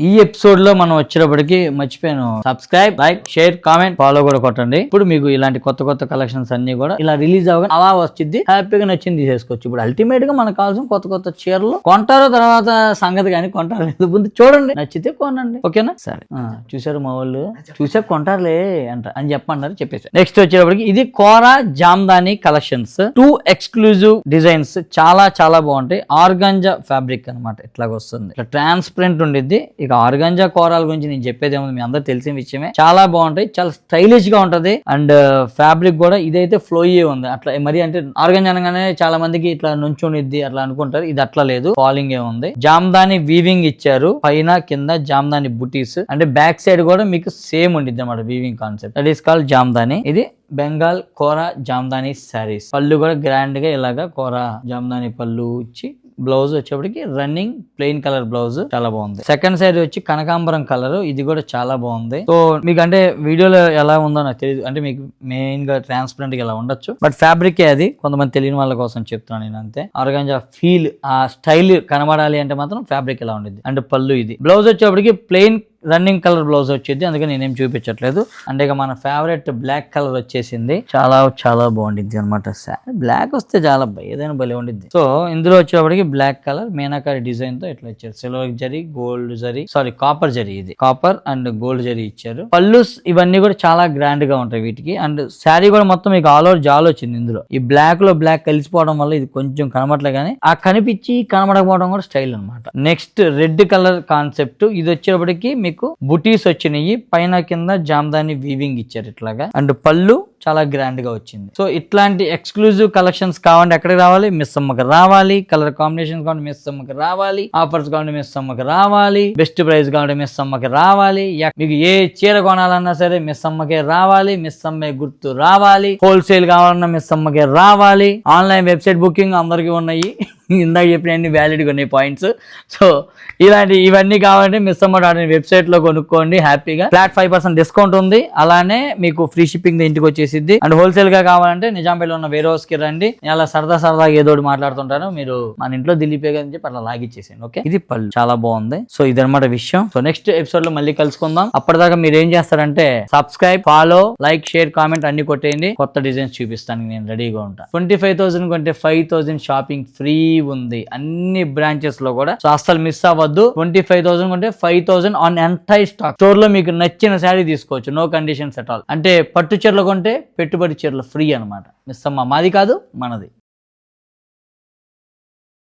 ఈ ఎపిసోడ్ లో మనం వచ్చేటప్పటికి మర్చిపోయాను, subscribe, like, share, comment, follow కూడా కొట్టండి. ఇప్పుడు మీకు ఇలాంటి కొత్త కొత్త కలెక్షన్స్ అన్ని కూడా ఇలా రిలీజ్ అవగానే అలా వచ్చింది, హ్యాపీగా నచ్చింది తీసేసుకోవచ్చు. ఇప్పుడు అల్టిమేట్ గా మనకు కావాల్సిన కొత్త కొత్త చీరలు కొంటారో తర్వాత సంగతి కానీ కొంటారు లేదు, ముందు చూడండి, నచ్చితే కొనండి, ఓకేనా? సరే, చూసారు మా వాళ్ళు, చూసా కొంటారులే అని చెప్పన్నారు, చెప్పేసి నెక్స్ట్ వచ్చేటప్పటికి ఇది కోరా జామ్దాని కలెక్షన్స్, 2 ఎక్స్క్లూజివ్ డిజైన్స్, చాలా చాలా బాగుంటాయి. ఆర్గాంజా ఫ్యాబ్రిక్ అనమాట, ఇట్లాగ వస్తుంది, ఇట్లా ట్రాన్స్పరెంట్ ఉండిద్ది. ఇక ఆర్గాంజా కోరాల గురించి నేను చెప్పేది ఏముంది, మీ అందరూ తెలిసిన విషయమే. చాలా బాగుంటాయి, చాలా స్టైలిష్ గా ఉంటది. అండ్ ఫ్యాబ్రిక్ కూడా ఇదైతే ఫ్లోయీ ఉంది, అట్లా మరి అంటే ఆర్గాంజా అనగానే చాలా మందికి ఇట్లా నుంచునిద్ది అట్లా అనుకుంటారు, ఇది అట్లా లేదు, ఫాలింగ్ ఏ ఉంది. జామ్దాని వీవింగ్ ఇచ్చారు, పైన కింద జామ్దాని బుటీస్, అంటే బ్యాక్ సైడ్ కూడా మీకు సేమ్ ఉండిద్ది అన్నమాట weaving concept. That is called Jamdani. ఇది బెంగాల్ కోరా జామ్దాని శారీస్. పళ్ళు కూడా గ్రాండ్ గా ఇలాగా కోరా జామ్దాని పళ్ళు ఇచ్చి, బ్లౌజ్ వచ్చేప్పటికి రన్నింగ్ ప్లెయిన్ కలర్ బ్లౌజ్, చాలా బాగుంది. సెకండ్ సైడ్ వచ్చి కనకాంబరం కలర్, ఇది కూడా చాలా బాగుంది. సో మీకు అంటే వీడియోలో ఎలా ఉందో నాకు తెలియదు, అంటే మీకు మెయిన్ గా ట్రాన్స్పరెంట్ గా ఇలా ఉండొచ్చు, బట్ ఫ్యాబ్రిక్ అది కొంతమంది తెలియని వాళ్ళ కోసం చెప్తున్నాను నేను, అంతే. ఆర్గాంజా ఫీల్, ఆ స్టైల్ కనబడాలి అంటే మాత్రం ఫ్యాబ్రిక్ ఇలా ఉండేది. అండ్ పళ్ళు ఇది. బ్లౌజ్ వచ్చేప్పటికి ప్లెయిన్ రన్నింగ్ కలర్ బ్లౌజ్ వచ్చేది, అందుకని నేనేం చూపించట్లేదు. అంటే ఇక మన ఫేవరెట్ బ్లాక్ కలర్ వచ్చేసింది, చాలా చాలా బాగుండిద్ది అనమాట. బ్లాక్ వస్తే చాలా ఏదైనా భలే ఉండిద్ది. సో ఇందులో వచ్చేటప్పటికి బ్లాక్ కలర్ మీనాకారి డిజైన్ తో ఇట్లా ఇచ్చారు, silver zari, gold zari, sorry copper zari, ఇది కాపర్ అండ్ గోల్డ్ జరీ ఇచ్చారు. పళ్ళు ఇవన్నీ కూడా చాలా గ్రాండ్ గా ఉంటాయి వీటికి. అండ్ శారీ కూడా మొత్తం మీకు ఆల్ ఓవర్ జాల్ వచ్చింది. ఇందులో ఈ బ్లాక్ లో బ్లాక్ కలిసిపోవడం వల్ల ఇది కొంచెం కనబడలే, కానీ ఆ కనిపించి కనబడకపోవడం కూడా స్టైల్ అనమాట. నెక్స్ట్ రెడ్ కలర్ కాన్సెప్ట్, ఇది వచ్చేటప్పటికి మీకు బుటీస్ వచ్చినాయి, పైన కింద జామ్దాని వీవింగ్ ఇచ్చారు ఇట్లాగా. అండ్ పళ్ళు చాలా గ్రాండ్ గా వచ్చింది. సో ఇట్లాంటి ఎక్స్క్లూజివ్ కలెక్షన్స్ కావాలంటే ఎక్కడికి రావాలి? మిస్ అమ్మకి రావాలి. కలర్ కాంబినేషన్ కావాలంటే మిస్ అమ్మకి రావాలి. ఆఫర్స్ కావాలంటే మిస్ అమ్మకి రావాలి. బెస్ట్ ప్రైస్ కావాలంటే మిస్ అమ్మకి రావాలి. మీకు ఏ చీర కొనాలన్నా సరే మిస్ అమ్మకే రావాలి. మిస్ అమ్మే గుర్తు రావాలి. హోల్సేల్ కావాలన్నా మిస్ అమ్మకే రావాలి. ఆన్లైన్ వెబ్సైట్ బుకింగ్ అందరికీ ఉన్నాయి, ఇందాక చెప్పిన అన్ని వ్యాలిడ్గా ఉన్నాయి పాయింట్స్. సో ఇవన్నీ కావాలంటే మిస్ అమ్మ వెబ్సైట్ లో కొనుక్కోండి హ్యాపీగా. ఫ్లాట్ 5% డిస్కౌంట్ ఉంది, అలానే మీకు ఫ్రీ షిప్పింగ్ ఇంటికి వచ్చేసిద్ది. అండ్ హోల్సేల్ గా కావాలంటే నిజాంపేటలో ఉన్న వేరే హౌస్ కి రండి, నేను అలా సరదాగా ఏదో మాట్లాడుతుంటాను, మీరు మన ఇంట్లో దిల్లీపే అని చెప్పి అట్లా లాగిచ్చేసాను. ఓకే, ఇది పళ్ళు చాలా బాగుంది. సో ఇదన్నమాట విషయం. సో నెక్స్ట్ ఎపిసోడ్ లో మళ్ళీ కలుసుకుందాం. అప్పటిదాకా మీరు ఏం చేస్తారంటే subscribe, follow, like, share, comment అన్ని కొట్టేయండి. కొత్త డిజైన్స్ చూపిస్తాను, నేను రెడీగా ఉంటాను. 25,000 కొంటే 5,000 షాపింగ్ ఫ్రీ ఉంది అన్ని బ్రాంచెస్ లో కూడా. సో అస్సలు మిస్ అవ్వద్దు. 25,000 కొంటే 5,000 ఆన్ ఎంటైర్ స్టాక్. స్టోర్ లో మీకు నచ్చిన శారీ తీసుకోవచ్చు, నో కండిషన్స్ ఎట్ ఆల్. అంటే పట్టు చీరలు కొంటే పెట్టుబడి చీరలు ఫ్రీ అనమాట. మిస్ అమ్మ, మాది కాదు మనది.